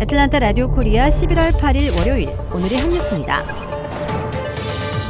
애틀란타 라디오 코리아 11월 8일 월요일 오늘의 한 뉴스입니다.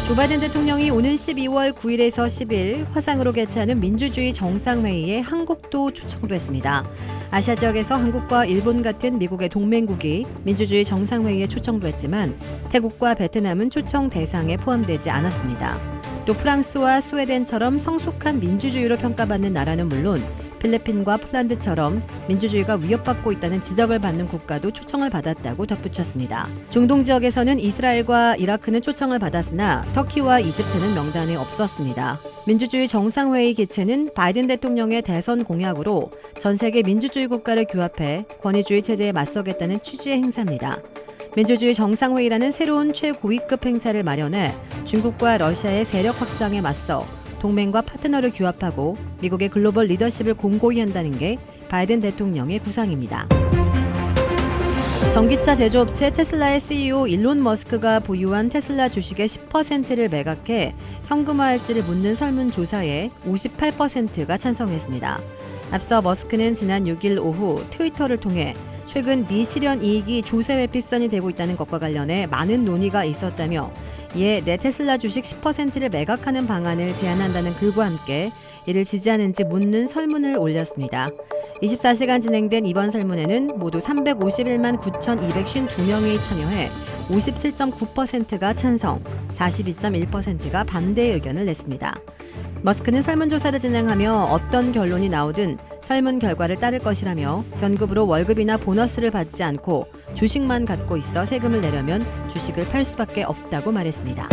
조 바이든 대통령이 오는 12월 9일에서 10일 화상으로 개최하는 민주주의 정상회의에 한국도 초청됐습니다. 아시아 지역에서 한국과 일본 같은 미국의 동맹국이 민주주의 정상회의에 초청됐지만 태국과 베트남은 초청 대상에 포함되지 않았습니다. 또 프랑스와 스웨덴처럼 성숙한 민주주의로 평가받는 나라는 물론 필리핀과 폴란드처럼 민주주의가 위협받고 있다는 지적을 받는 국가도 초청을 받았다고 덧붙였습니다. 중동 지역에서는 이스라엘과 이라크는 초청을 받았으나 터키와 이집트는 명단에 없었습니다. 민주주의 정상회의 개최는 바이든 대통령의 대선 공약으로 전 세계 민주주의 국가를 규합해 권위주의 체제에 맞서겠다는 취지의 행사입니다. 민주주의 정상회의라는 새로운 최고위급 행사를 마련해 중국과 러시아의 세력 확장에 맞서 동맹과 파트너를 규합하고 미국의 글로벌 리더십을 공고히 한다는 게 바이든 대통령의 구상입니다. 전기차 제조업체 테슬라의 CEO 일론 머스크가 보유한 테슬라 주식의 10%를 매각해 현금화할지를 묻는 설문조사에 58%가 찬성했습니다. 앞서 머스크는 지난 6일 오후 트위터를 통해 최근 미실현 이익이 조세회피 수단이 되고 있다는 것과 관련해 많은 논의가 있었다며 이에 내 테슬라 주식 10%를 매각하는 방안을 제안한다는 글과 함께 이를 지지하는지 묻는 설문을 올렸습니다. 24시간 진행된 이번 설문에는 모두 351만 9,252명이 참여해 57.9%가 찬성, 42.1%가 반대 의견을 냈습니다. 머스크는 설문조사를 진행하며 어떤 결론이 나오든 설문 결과를 따를 것이라며 현금으로 월급이나 보너스를 받지 않고 주식만 갖고 있어 세금을 내려면 주식을 팔 수밖에 없다고 말했습니다.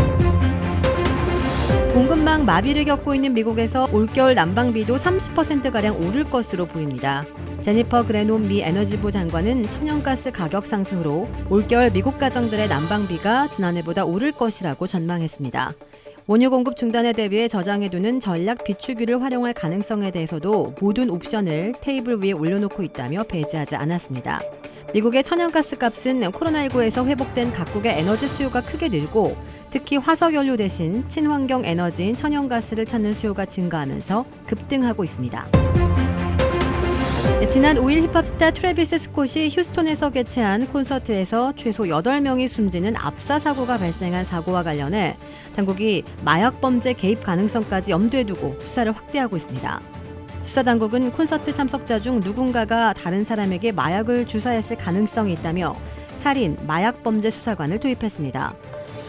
공급망 마비를 겪고 있는 미국에서 올겨울 난방비도 30%가량 오를 것으로 보입니다. 제니퍼 그레논 미 에너지부 장관은 천연가스 가격 상승으로 올겨울 미국 가정들의 난방비가 지난해보다 오를 것이라고 전망했습니다. 원유 공급 중단에 대비해 저장해두는 전략 비축유를 활용할 가능성에 대해서도 모든 옵션을 테이블 위에 올려놓고 있다며 배제하지 않았습니다. 미국의 천연가스 값은 코로나19에서 회복된 각국의 에너지 수요가 크게 늘고 특히 화석연료 대신 친환경 에너지인 천연가스를 찾는 수요가 증가하면서 급등하고 있습니다. 지난 5일 힙합 스타 트래비스 스콧이 휴스톤에서 개최한 콘서트에서 최소 8명이 숨지는 압사 사고가 발생한 사고와 관련해 당국이 마약 범죄 개입 가능성까지 염두에 두고 수사를 확대하고 있습니다. 수사당국은 콘서트 참석자 중 누군가가 다른 사람에게 마약을 주사했을 가능성이 있다며 살인, 마약 범죄 수사관을 투입했습니다.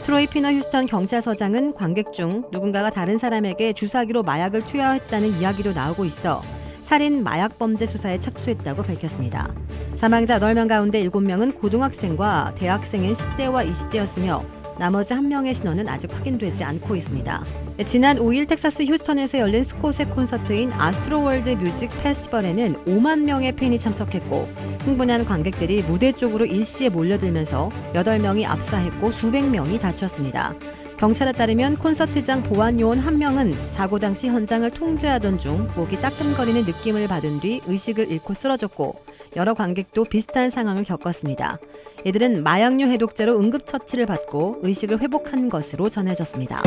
트로이 피너 휴스턴 경찰서장은 관객 중 누군가가 다른 사람에게 주사기로 마약을 투여했다는 이야기도 나오고 있어 살인, 마약 범죄 수사에 착수했다고 밝혔습니다. 사망자 8명 가운데 7명은 고등학생과 대학생인 10대와 20대였으며 나머지 1명의 신원은 아직 확인되지 않고 있습니다. 지난 5일 텍사스 휴스턴에서 열린 스콧의 콘서트인 아스트로월드 뮤직 페스티벌에는 5만 명의 팬이 참석했고 흥분한 관객들이 무대 쪽으로 일시에 몰려들면서 8명이 압사했고 수백 명이 다쳤습니다. 경찰에 따르면 콘서트장 보안요원 1명은 사고 당시 현장을 통제하던 중 목이 따끔거리는 느낌을 받은 뒤 의식을 잃고 쓰러졌고 여러 관객도 비슷한 상황을 겪었습니다. 이들은 마약류 해독제로 응급처치를 받고 의식을 회복한 것으로 전해졌습니다.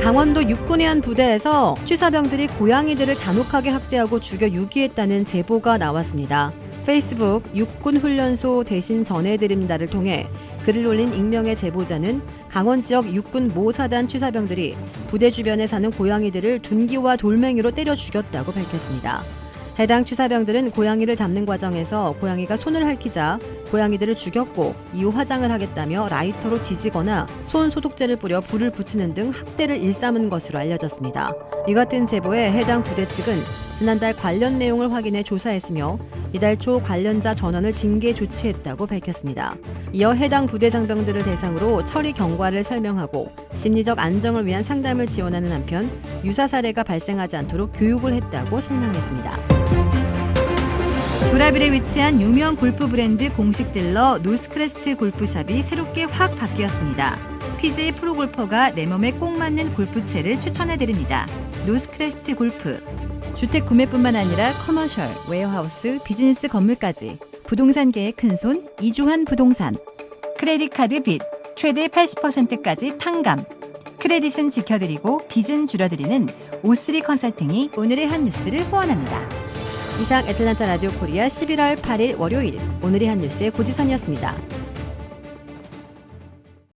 강원도 육군의 한 부대에서 취사병들이 고양이들을 잔혹하게 학대하고 죽여 유기했다는 제보가 나왔습니다. 페이스북 육군훈련소 대신 전해드립니다를 통해 글을 올린 익명의 제보자는 강원 지역 육군 모사단 취사병들이 부대 주변에 사는 고양이들을 둔기와 돌멩이로 때려 죽였다고 밝혔습니다. 해당 취사병들은 고양이를 잡는 과정에서 고양이가 손을 핥히자 고양이들을 죽였고 이후 화장을 하겠다며 라이터로 지지거나 손 소독제를 뿌려 불을 붙이는 등 학대를 일삼은 것으로 알려졌습니다. 이 같은 제보에 해당 부대 측은 지난달 관련 내용을 확인해 조사했으며 이달 초 관련자 전원을 징계 조치했다고 밝혔습니다. 이어 해당 부대 장병들을 대상으로 처리 경과를 설명하고 심리적 안정을 위한 상담을 지원하는 한편 유사 사례가 발생하지 않도록 교육을 했다고 설명했습니다. 도라빌에 위치한 유명 골프 브랜드 공식 딜러 노스크레스트 골프샵이 새롭게 확 바뀌었습니다. PGA 프로골퍼가 내 몸에 꼭 맞는 골프채를 추천해드립니다. 노스크레스트 골프. 주택 구매뿐만 아니라 커머셜, 웨어하우스, 비즈니스 건물까지 부동산계의 큰손 이주환 부동산. 크레딧 카드 빚 최대 80%까지 탕감. 크레딧은 지켜드리고 빚은 줄여드리는 O3 컨설팅이 오늘의 한 뉴스를 후원합니다. 이상 애틀란타 라디오 코리아 11월 8일 월요일 오늘의 한 뉴스의 고지선이었습니다.